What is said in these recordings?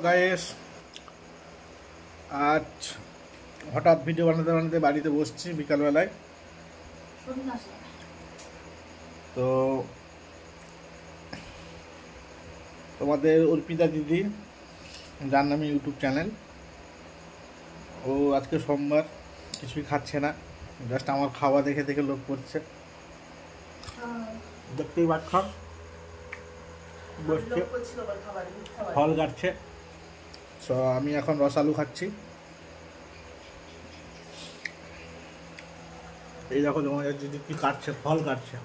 Guys, আজ হঠাৎ video বানাতে বানাতে বাড়িতে বসছি বিকালবেলায়। তো তোমাদের অর্পিতা দিদি, যার নামে ইউটিউব চ্যানেল, ও আজকে সোমবার কিছুই খাচ্ছে না, জাস্ট আমার খাওয়া দেখে দেখে লোভ করছে। দেখতেই পাচ্ছ, বসছে, ফল কাটছে। সো আমি এখন রসালু খাচ্ছি। এই দেখো তোমাদের দিদি কি কাটছে, ফল কাটছে।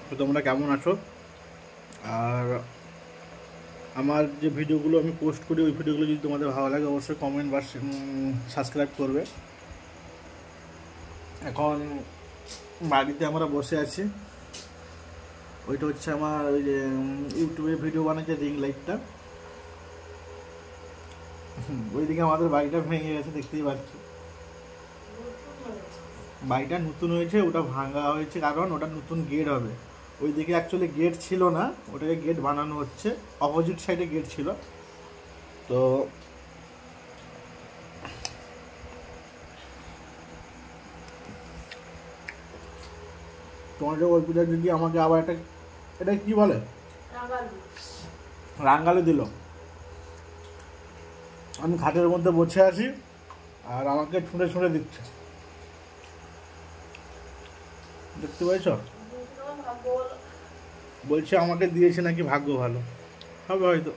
তো তোমরা কেমন আছো? আর আমার যে ভিডিওগুলো আমি পোস্ট করি, ওই ভিডিওগুলো যদি তোমাদের ভালো লাগে অবশ্যই কমেন্ট বা সাবস্ক্রাইব করবে। এখন বাড়িতে আমরা বসে আছি, ওইটা হচ্ছে আমার ওই যে ইউটিউবে ভিডিও বানাচ্ছে রিং লাইটটা, ওইদিকে আমাদের বাড়িটা ভেঙে গেছে, দেখতেই পাচ্ছ। বাড়িটা নতুন হয়েছে, ওটা ভাঙা হয়েছে কারণ ওটা নতুন গেট হবে। ওইদিকে অ্যাকচুয়ালি গেট ছিল না, ওটাকে গেট বানানো হচ্ছে। অপোজিট সাইডে গেট ছিল। তো তোমার যে গল্পটা যদি আমাকে আবার একটা, এটা কি বলে, রাঙ্গালি দিল। আমি খাটের মধ্যে বসে আছি আর আমাকে ছুঁড়ে ছুঁড়ে দিচ্ছে, দেখতে পাইছ? বলছে আমাকে দিয়েছে নাকি ভাগ্য ভালো হবে হয়তো।